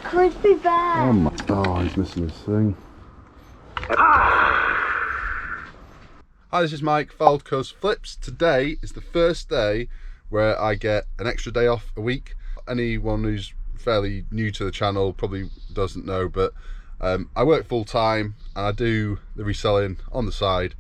Crispy bear! Oh my, oh, he's missing his thing. Hi, this is Mike, Fylde Coast Flips. Today is the first day where I get an extra day off a week. Anyone who's fairly new to the channel probably doesn't know, but I work full time and I do the reselling on the side.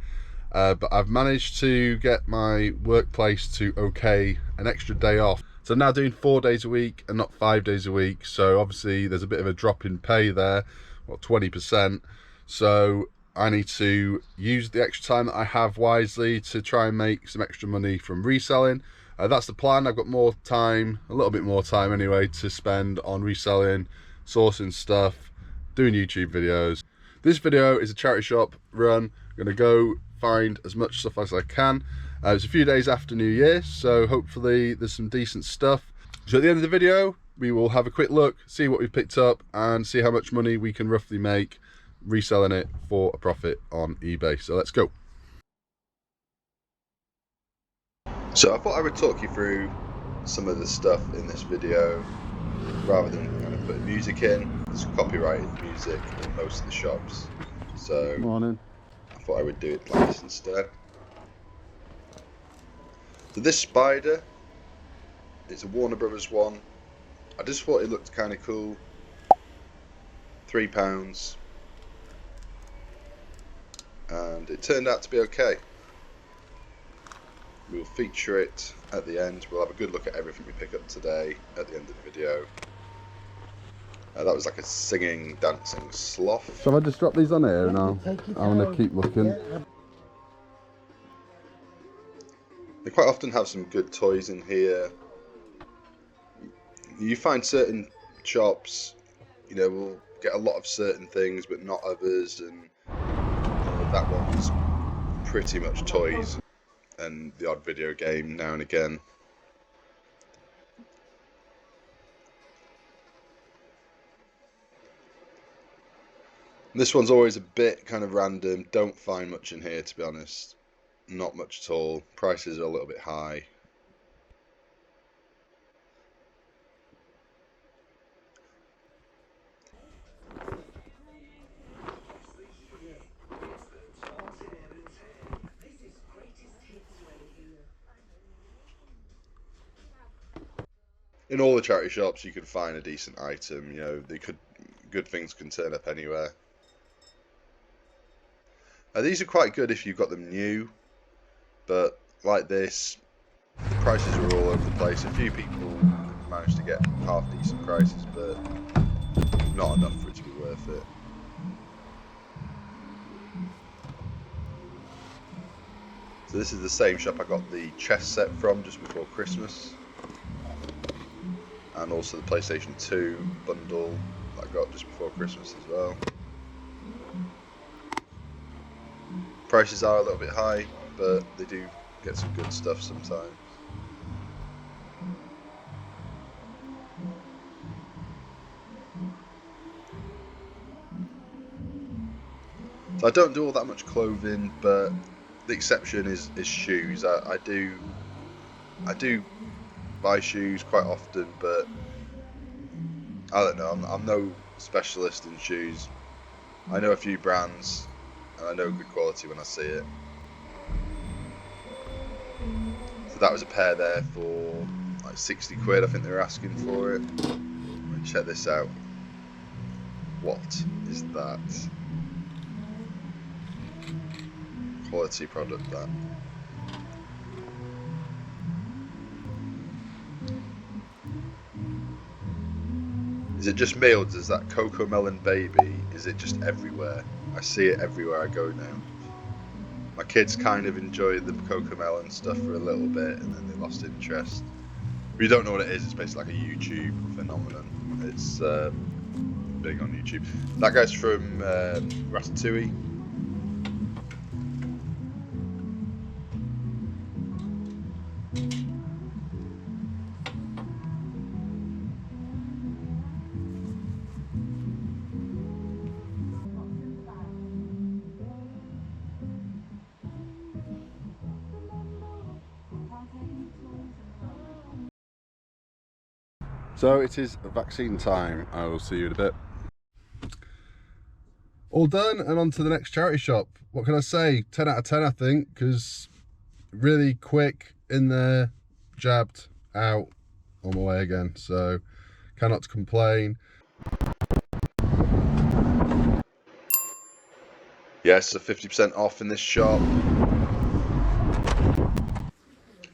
But I've managed to get my workplace to okay an extra day off. So I'm now doing 4 days a week and not 5 days a week. So obviously there's a bit of a drop in pay there, what, 20%. So I need to use the extra time that I have wisely to try and make some extra money from reselling. That's the plan. I've got more time, a little bit more time anyway, to spend on reselling, sourcing stuff, doing YouTube videos. This video is a charity shop run. I'm gonna go find as much stuff as I can. It's a few days after New Year, so hopefully there's some decent stuff. So at the end of the video, we will have a quick look, see what we've picked up, and see how much money we can roughly make reselling it for a profit on eBay. So let's go. So I thought I would talk you through some of the stuff in this video rather than kind of putting music in. There's copyrighted music in most of the shops, so Morning. I thought I would do it like this instead. So this spider, it's a Warner Brothers one. I just thought it looked kind of cool. £3, and it turned out to be okay. We'll feature it at the end. We'll have a good look at everything we pick up today at the end of the video. That was like a singing, dancing sloth. Shall I just drop these on here now? I want to keep looking. They quite often have some good toys in here. You find certain shops, you know, will get a lot of certain things but not others, and that one's pretty much toys and the odd video game now and again. This one's always a bit kind of random. Don't find much in here, to be honest. Not much at all. Prices are a little bit high. In all the charity shops you can find a decent item. You know, good things can turn up anywhere. These are quite good if you've got them new, but like this, the prices are all over the place. A few people managed to get half decent prices, but not enough for it to be worth it. So this is the same shop I got the chess set from just before Christmas, and also the PlayStation 2 bundle that I got just before Christmas as well. Prices are a little bit high, but they do get some good stuff sometimes. So I don't do all that much clothing, but the exception is shoes. I do buy shoes quite often, but I don't know, I'm no specialist in shoes. I know a few brands and I know good quality when I see it. So that was a pair there for like 60 quid, I think they were asking for it. Check this out. What is that? Quality product, that. Is it just me, or does that Cocoa Melon Baby, is it just everywhere? I see it everywhere I go now. My kids kind of enjoyed the Cocoa Melon stuff for a little bit and then they lost interest. If you don't know what it is, it's basically like a YouTube phenomenon. It's big on YouTube. That guy's from Ratatouille. So it is vaccine time. I will see you in a bit. All done and on to the next charity shop. What can I say? 10 out of 10 I think, because really quick, in there, jabbed, out, on my way again. So cannot complain. Yes, so 50% off in this shop.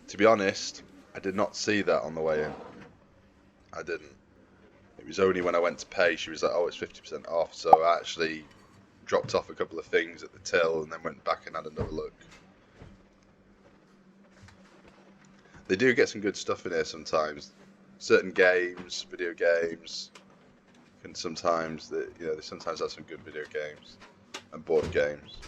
To be honest, I did not see that on the way in. I didn't. It was only when I went to pay, she was like, oh, it's 50% off. So I actually dropped off a couple of things at the till and then went back and had another look. They do get some good stuff in here sometimes. Certain games, video games, and sometimes they sometimes have some good video games and board games.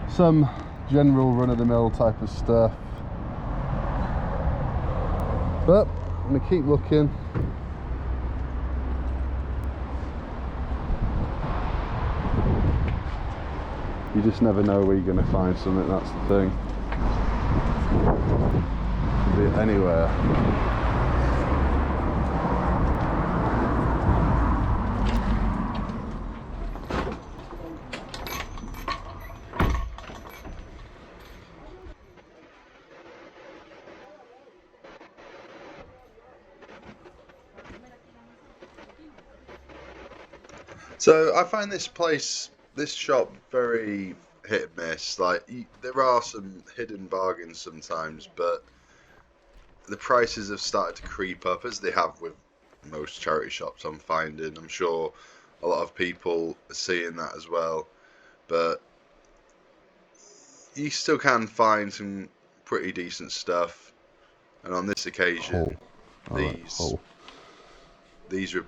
Some general run-of-the-mill type of stuff, but I'm gonna keep looking. You just never know where you're gonna find something. That's the thing. Could be anywhere. So I find this shop, very hit and miss. Like, there are some hidden bargains sometimes, but the prices have started to creep up, as they have with most charity shops. I'm finding. I'm sure a lot of people are seeing that as well, but you still can find some pretty decent stuff. And on this occasion, these are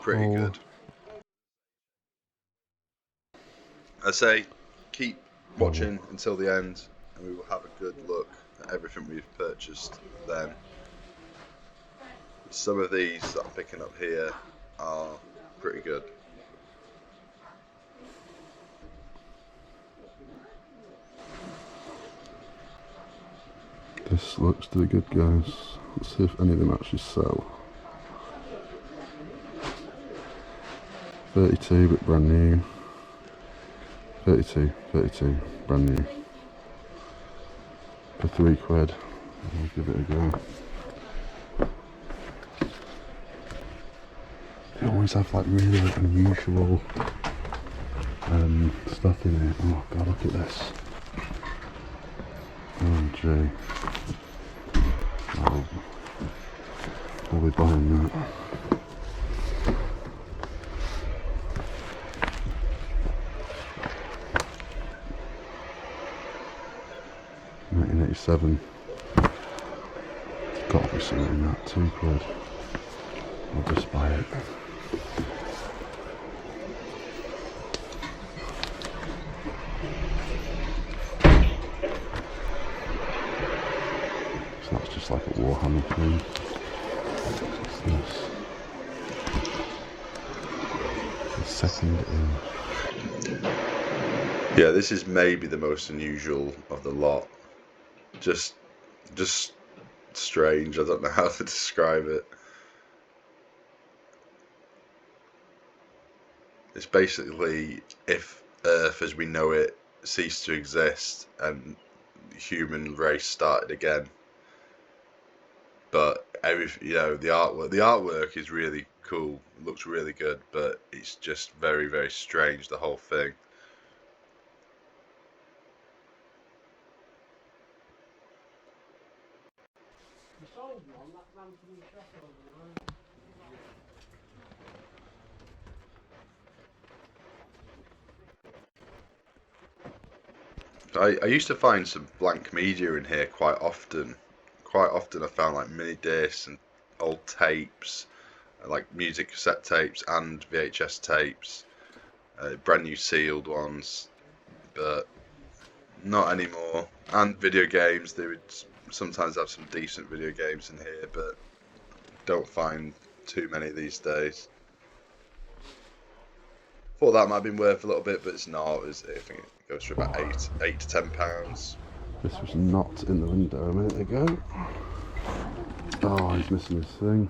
pretty good. I say, keep watching until the end, and we will have a good look at everything we've purchased then. Some of these that I'm picking up here are pretty good. This looks to be good, guys. Let's see if any of them actually sell. 32, but brand new. 32, brand new. For £3. I'll give it a go. They always have like really unusual stuff in it. Oh god, look at this. Oh gee. I'll be buying that. £1987. There's got to be something in that. £2. I'll just buy it. So that's just like a Warhammer thing. What's this? The second in. Yeah, this is maybe the most unusual of the lot. Just strange. I don't know how to describe it. It's basically if Earth as we know it ceased to exist and the human race started again. But the artwork is really cool. It looks really good, but it's just very, very strange, the whole thing. I used to find some blank media in here quite often. Quite often I found like mini discs and old tapes, like music cassette tapes and VHS tapes, brand new sealed ones, but not anymore. And video games, they would sometimes have some decent video games in here, but don't find too many these days. Thought that might have been worth a little bit, but it's not. I think it goes for about £8 to £10. This was not in the window a minute ago. Oh, he's missing his thing.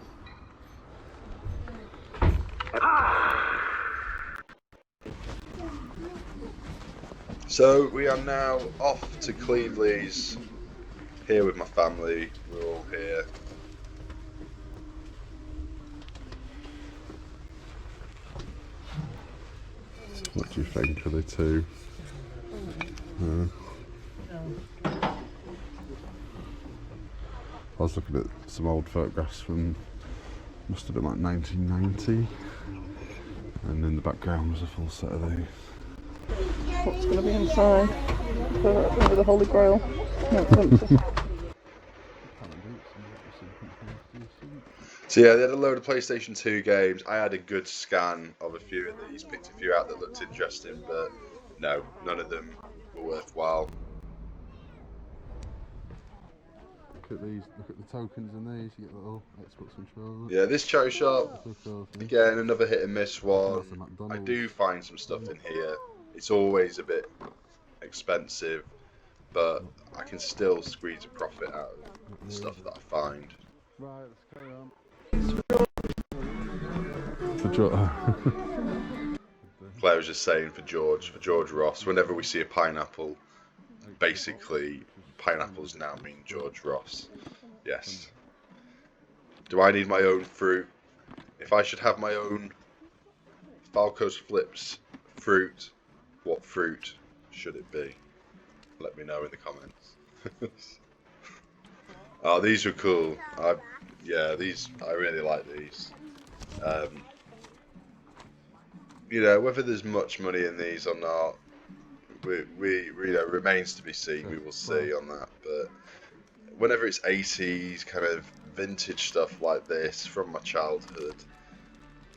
So we are now off to Cleveleys, here with my family. We're all here. What do you think? Are they two? I was looking at some old photographs from, must have been like 1990, and in the background was a full set of these. What's going to be inside? Over the Holy Grail. No, it's empty. So yeah, they had a load of PlayStation 2 games. I had a good scan of a few of these, picked a few out that looked interesting, but no, none of them were worthwhile. Look at these, look at the tokens in these, you get little Xbox controllers. Yeah, this charity shop, again, another hit and miss one. I do find some stuff in here. It's always a bit expensive, but I can still squeeze a profit out of the stuff that I find. Right, let's carry on. For George. Claire was just saying for George Ross, whenever we see a pineapple, basically pineapples now mean George Ross. Yes. Do I need my own fruit? If I should have my own Falco's Flips fruit, what fruit should it be? Let me know in the comments. Oh, these were cool. Yeah, I really like these. You know, whether there's much money in these or not, we you know, remains to be seen. We will see on that. But whenever it's 80s kind of vintage stuff like this from my childhood,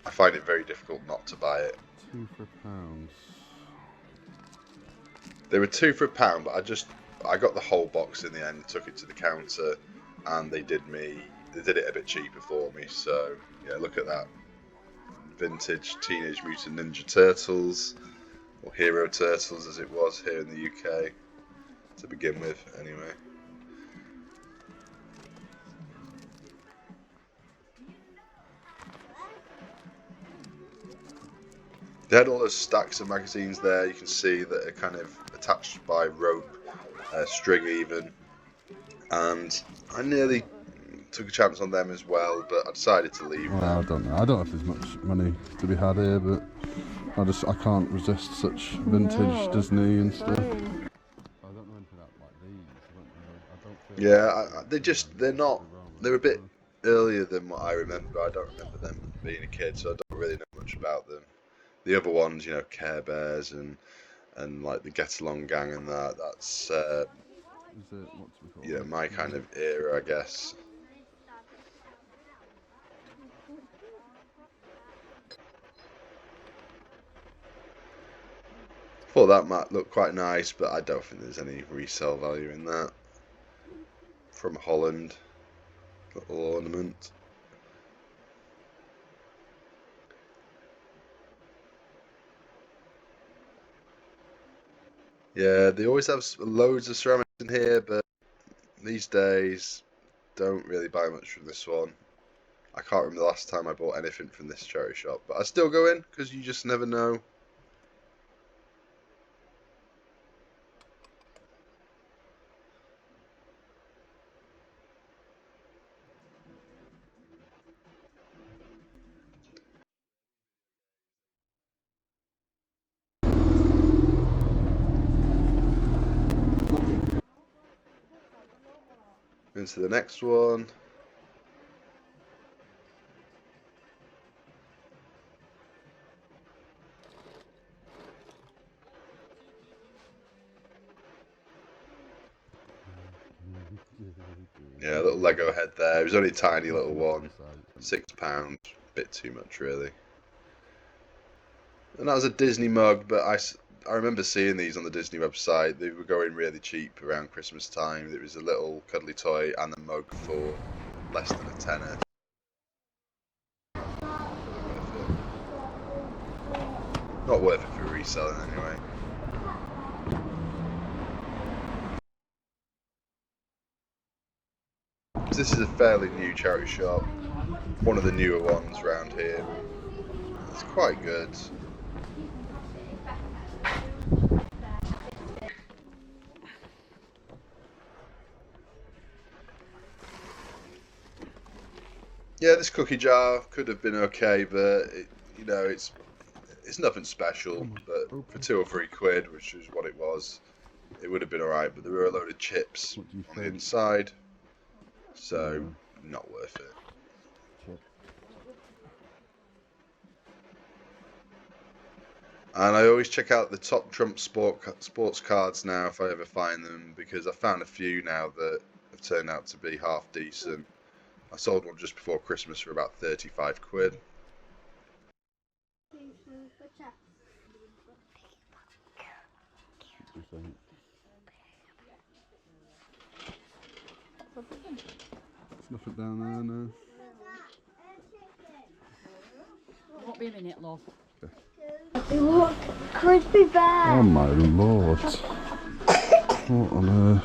I find it very difficult not to buy it. 2 for £1. They were £2 for £1, but I got the whole box in the end, took it to the counter, and they did it a bit cheaper for me. So yeah, look at that. Vintage Teenage Mutant Ninja Turtles, or Hero Turtles as it was here in the UK, to begin with anyway. They had all those stacks of magazines there, you can see, that are kind of attached by rope, string even, and I nearly took a chance on them as well, but I decided to leave them. I don't know. I don't know if there's much money to be had here, but I can't resist such vintage Disney and stuff. I don't know anything like these. They're a bit earlier than what I remember. I don't remember them being a kid, so I don't really know much about them. The other ones, you know, Care Bears and like the Get Along Gang and that's yeah, my kind of era, I guess. Thought that might look quite nice, but I don't think there's any resale value in that. From Holland, little ornament. Yeah, they always have loads of ceramics in here, but these days, don't really buy much from this one. I can't remember the last time I bought anything from this charity shop, but I still go in, because you just never know. Into the next one. Yeah, a little Lego head there. It was only a tiny little one. £6, bit too much really. And that was a Disney mug, but I remember seeing these on the Disney website. They were going really cheap around Christmas time. There was a little cuddly toy and a mug for less than a tenner. Not worth it for reselling anyway. This is a fairly new charity shop, one of the newer ones around here. It's quite good. Yeah, this cookie jar could have been okay, but you know, it's nothing special. But for 2 or 3 quid, which is what it was, it would have been alright. But there were a load of chips on the inside, so not worth it. And I always check out the top Trump sports cards now if I ever find them, because I found a few now that have turned out to be half decent. I sold one just before Christmas for about 35 quid. There's nothing down there, no. Won't be a minute, love. Look, crispy bear. Oh my lord. What on earth?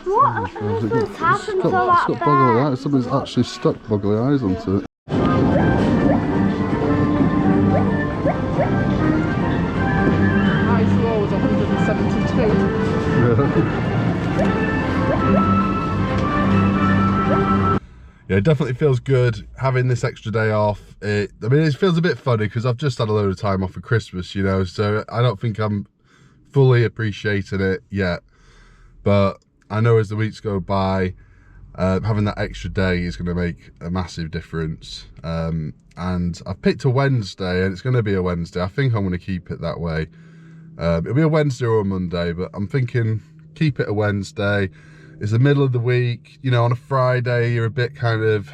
What has happened to that It's got bear? boggly eyes. Somebody's actually stuck boggly eyes onto it. Highest low was 172. Yeah, it definitely feels good having this extra day off. It feels a bit funny because I've just had a load of time off for Christmas, you know, so I don't think I'm fully appreciating it yet. But I know as the weeks go by, having that extra day is going to make a massive difference. And I've picked a Wednesday, and it's going to be a Wednesday. I think I'm going to keep it that way. It'll be a Wednesday or a Monday, but I'm thinking keep it a Wednesday. It's the middle of the week, you know, on a Friday, you're a bit kind of,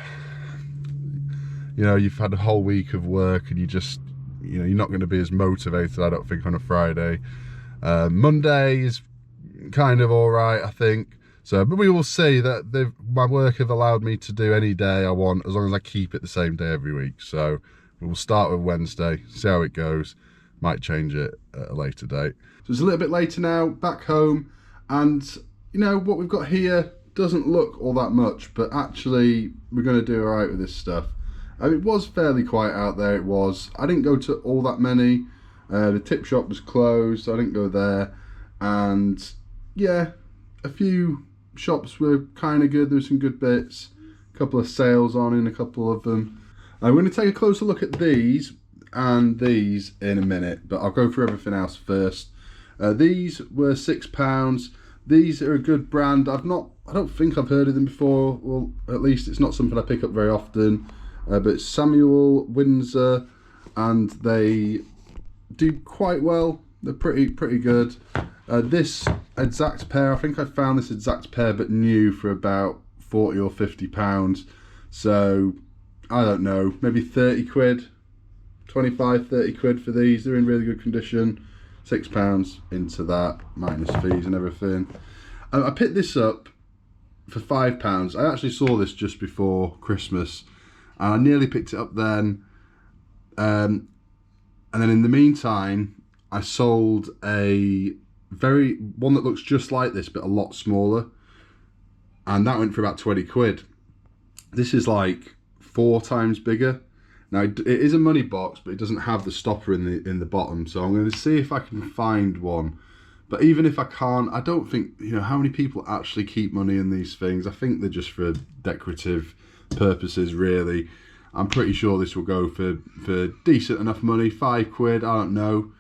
you know, you've had a whole week of work and you just, you know, you're not going to be as motivated, I don't think, on a Friday. Monday is kind of all right, I think. So, but we will see that my work have allowed me to do any day I want, as long as I keep it the same day every week. So we'll start with Wednesday, see how it goes. Might change it at a later date. So it's a little bit later now, back home, and you know, what we've got here doesn't look all that much, but actually we're going to do all right with this stuff. It was fairly quiet out there, it was. I didn't go to all that many. The tip shop was closed, so I didn't go there. And yeah, a few shops were kind of good, there were some good bits. A couple of sales on in a couple of them. I'm going to take a closer look at these and these in a minute, but I'll go through everything else first. These were £6. These are a good brand. I don't think I've heard of them before. Well, at least it's not something I pick up very often. But it's Samuel Windsor, and they do quite well. They're pretty good. This exact pair, I think I found this exact pair, but new, for about £40 or £50. So I don't know, maybe 30 quid, 25, 30 quid for these. They're in really good condition. £6 into that, minus fees and everything. I picked this up for £5. I actually saw this just before Christmas, and I nearly picked it up then. And then in the meantime, I sold one that looks just like this, but a lot smaller, and that went for about 20 quid. This is like 4 times bigger. Now it is a money box, but it doesn't have the stopper in the bottom. So I'm going to see if I can find one. But even if I can't, I don't think, you know, how many people actually keep money in these things. I think they're just for decorative purposes, really. I'm pretty sure this will go for decent enough money. 5 quid, I don't know,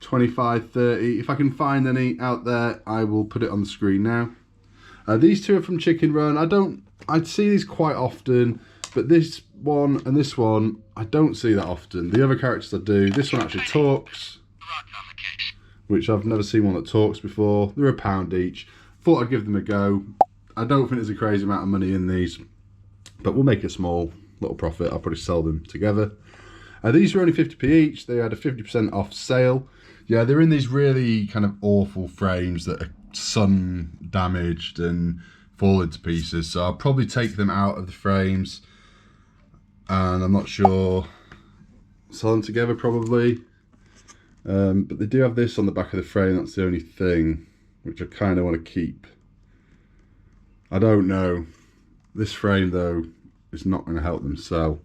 25, 30. If I can find any out there, I will put it on the screen now. These two are from Chicken Run. I'd see these quite often, but this one and this one I don't see that often. The other characters I do. This one actually talks, which I've never seen one that talks before. They're £1 each. Thought I'd give them a go. I don't think there's a crazy amount of money in these, but we'll make a small little profit. I'll probably sell them together. These were only 50p each. They had a 50% off sale. Yeah, they're in these really kind of awful frames that are sun damaged and falling to pieces. So I'll probably take them out of the frames, and I'm not sure. sell them together probably. But they do have this on the back of the frame, that's the only thing, which I kind of want to keep. I don't know. This frame though is not going to help them sell.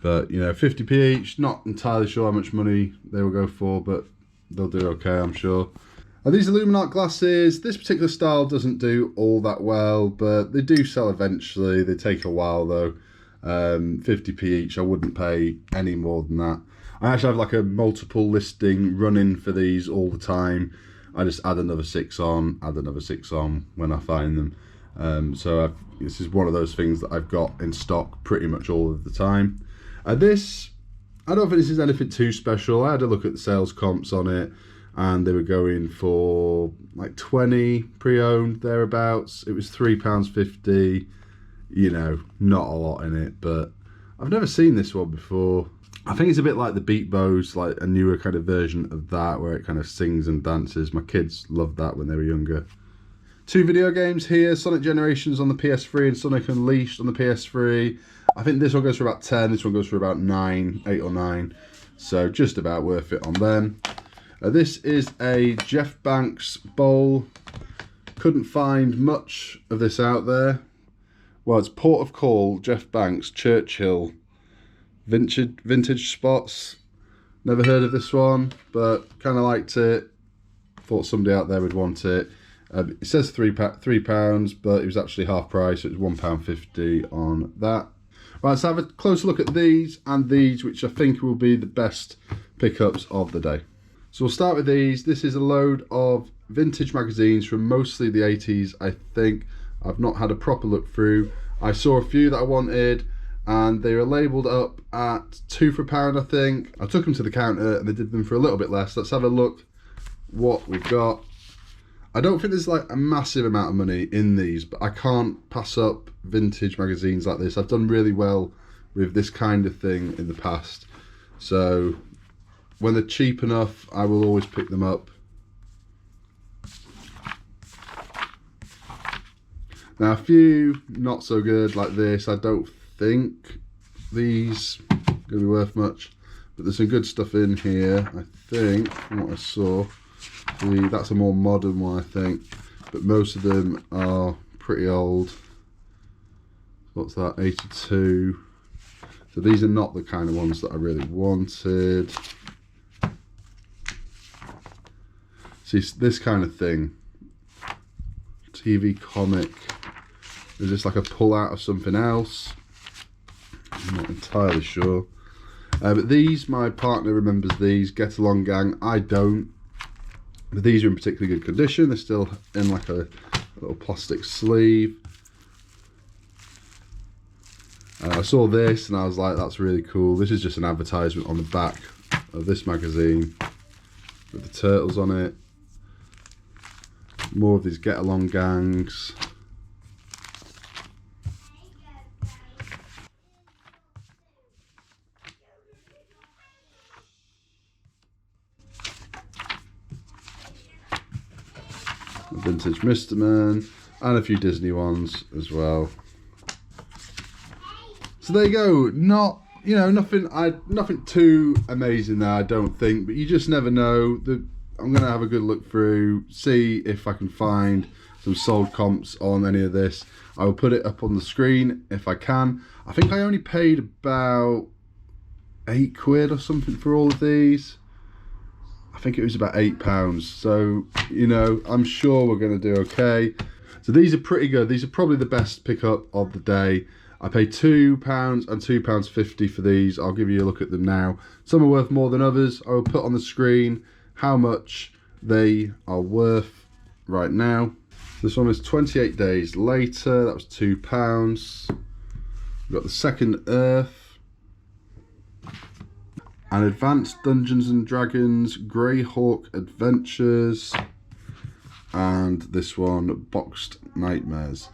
But you know, 50p each, not entirely sure how much money they will go for, but they'll do okay, I'm sure. These Illuminate glasses, this particular style doesn't do all that well, but they do sell eventually. They take a while though. 50p each, I wouldn't pay any more than that. I actually have like a multiple listing running for these all the time. I just add another 6 on, add another 6 on when I find them. This is one of those things that I've got in stock pretty much all of the time. This, I don't think this is anything too special. I had a look at the sales comps on it, and they were going for like 20 pre-owned, thereabouts. It was £3.50, you know, not a lot in it, but I've never seen this one before. I think it's a bit like the Beat Bows, like a newer kind of version of that, where it kind of sings and dances. My kids loved that when they were younger. 2 video games here, Sonic Generations on the PS3 and Sonic Unleashed on the PS3. I think this one goes for about 10, this one goes for about 9, 8 or 9. So just about worth it on them. This is a Jeff Banks bowl. Couldn't find much of this out there. Well, it's Port of Call, Jeff Banks, Churchill. Vintage spots. Never heard of this one, but kind of liked it. Thought somebody out there would want it. It says £3, but it was actually half price. So it was £1.50 on that. Right, let's have a closer look at these and these, which I think will be the best pickups of the day. So we'll start with these. This is a load of vintage magazines from mostly the 80s, I think. I've not had a proper look through. I saw a few that I wanted, and they were labelled up at £2 for £1, I think. I took them to the counter and they did them for a little bit less. Let's have a look what we've got. I don't think there's like a massive amount of money in these, but I can't pass up vintage magazines like this. I've done really well with this kind of thing in the past. So when they're cheap enough, I will always pick them up. Now a few not so good like this. I don't think these are going to be worth much, but there's some good stuff in here, I think, from what I saw. That's a more modern one, I think, but most of them are pretty old. What's that, 82? So these are not the kind of ones that I really wanted. See, this kind of thing, TV comic, is this like a pull out of something else? I'm not entirely sure. But these, my partner remembers these, Get Along Gang, I don't. But these are in particularly good condition. They're still in like a little plastic sleeve. I saw this and I was like, that's really cool. This is just an advertisement on the back of this magazine with the turtles on it. More of these Get Along Gangs. Vintage Mr. Man, and a few Disney ones as well. So there you go. Not, you know, nothing too amazing there, I don't think, but you just never know. I'm gonna have a good look through, see if I can find some sold comps on any of this. I will put it up on the screen if I can. I think I only paid about £8 or something for all of these. I think it was about £8, so you know, I'm sure we're going to do okay. So these are pretty good. These are probably the best pickup of the day. I paid £2 and £2.50 for these. I'll give you a look at them now. Some are worth more than others. I will put on the screen how much they are worth right now. This one is 28 days later. That was £2. We've got the Second Earth. And Advanced Dungeons and Dragons, Greyhawk Adventures, and this one, Boxed Nightmares.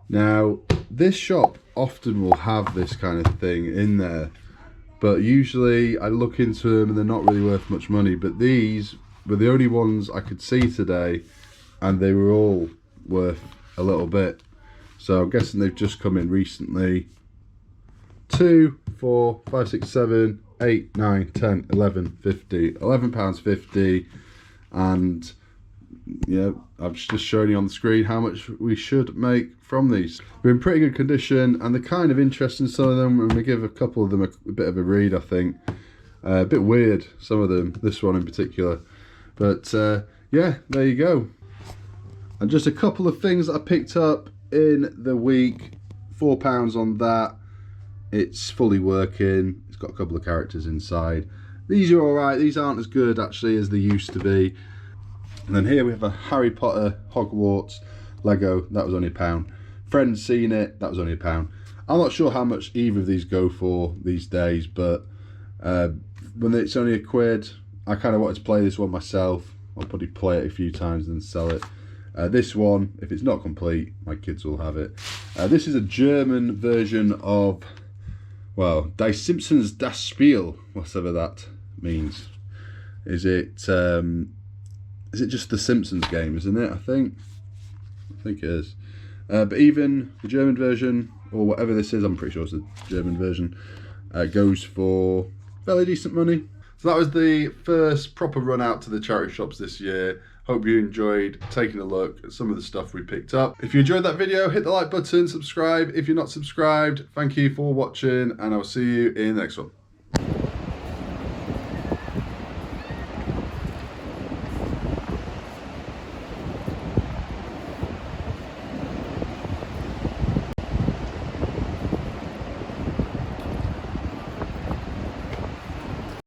Now, this shop often will have this kind of thing in there, but usually I look into them and they're not really worth much money, but these were the only ones I could see today, and they were all worth a little bit. So I'm guessing they've just come in recently. 2, 4, 5, 6, 7, 8, 9, 10, 11, 50, £11.50, and yeah, I've just shown you on the screen how much we should make from these. They're in pretty good condition and they're kind of interesting, some of them. I'm going to give a couple of them a bit of a read, I think. A bit weird, some of them, this one in particular. But yeah, there you go. And just a couple of things that I picked up in the week. £4 on that. It's fully working. It's got a couple of characters inside. These are alright. These aren't as good actually as they used to be. And then here we have a Harry Potter Hogwarts Lego. That was only £1. Friends seen it. That was only £1. I'm not sure how much either of these go for these days, but when it's only £1, I kind of wanted to play this one myself. I'll probably play it a few times and then sell it. This one, if it's not complete, my kids will have it. This is a German version of, well, Die Simpsons Das Spiel, whatever that means. Is it just the Simpsons game, isn't it? I think it is. But even the German version, or whatever this is, I'm pretty sure it's a German version, goes for fairly decent money. So that was the first proper run out to the charity shops this year. Hope you enjoyed taking a look at some of the stuff we picked up. If you enjoyed that video, hit the like button, subscribe. If you're not subscribed, thank you for watching, and I'll see you in the next one.